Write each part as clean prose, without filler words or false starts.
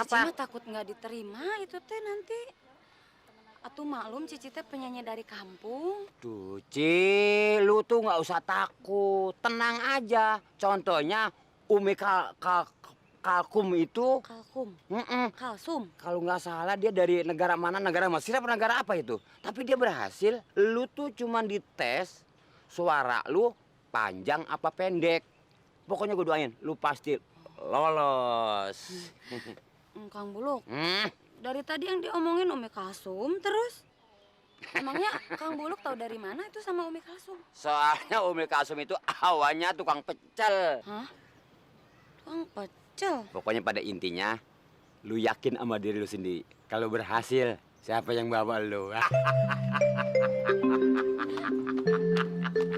Cici mah takut nggak diterima itu teh nanti. Atuh maklum Cici teh penyanyi dari kampung. Tuh, Ci, lu tuh nggak usah takut, tenang aja. Contohnya Umi Kalkum itu, Kalkum, mm-mm, kalsum. kalau nggak salah dia dari negara mana, negara Mesir apa negara apa itu. Tapi dia berhasil, lu tuh cuman dites suara lu panjang apa pendek. Pokoknya gue doain, lu pasti lolos. Kang Buluk, Hmm. dari tadi yang diomongin Umi Kalsum terus. Emangnya Kang Buluk tahu dari mana itu sama Umi Kalsum? Soalnya Umi Kalsum itu awalnya tukang pecel. Hah? Tukang pecel? Pokoknya pada intinya, lu yakin sama diri lu sendiri. Kalau berhasil, siapa yang bawa lu?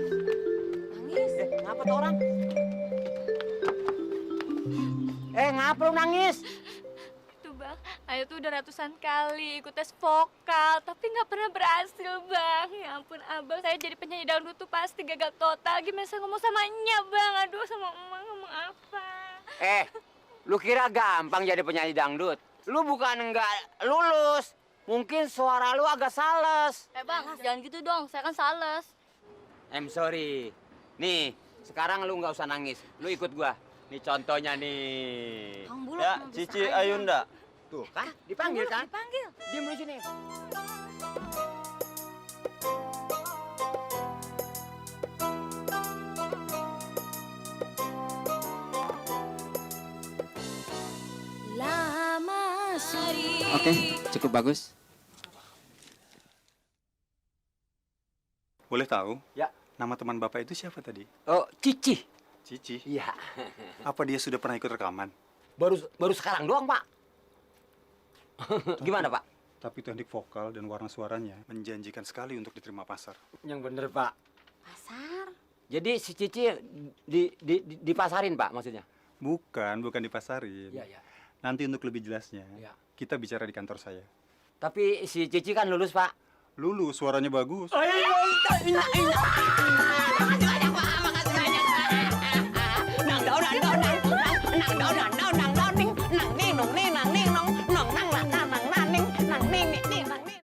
Nangis? Ngapa tuh orang? Ngapa lu nangis? Tuh bang, Ayu tuh udah ratusan kali ikut tes vokal, tapi nggak pernah berhasil bang. Ya ampun abang, saya jadi penyanyi dangdut tuh pasti gagal total. Gimana saya ngomong sama Nya bang? Aduh sama emang ngomong apa? Lu kira gampang jadi penyanyi dangdut? Lu bukan nggak lulus, mungkin suara lu agak sales. Bang, jangan gitu dong, saya kan sales. I'm sorry. Nih, sekarang lu nggak usah nangis. Lu ikut gua. Nih contohnya nih. Kang Buluk Ya, mah bisa Cici aja. Ayunda. Tuh kan, dipanggil kan? Dipanggil. Diam di sini. Lama suri. Oke, cukup bagus. Boleh tahu? Ya. Nama teman Bapak itu siapa tadi? Oh, Cici. Cici. Iya. Apa dia sudah pernah ikut rekaman? Baru sekarang doang, Pak. Gimana, Pak? Tapi teknik vokal dan warna suaranya menjanjikan sekali untuk diterima pasar. Yang bener, Pak. Pasar. Jadi si Cici dipasarin, Pak, maksudnya? Bukan dipasarin. Iya, iya. Nanti untuk lebih jelasnya, Iya. kita bicara di kantor saya. Tapi si Cici kan lulus, Pak. Lulu, suaranya bagus. Oh, iya.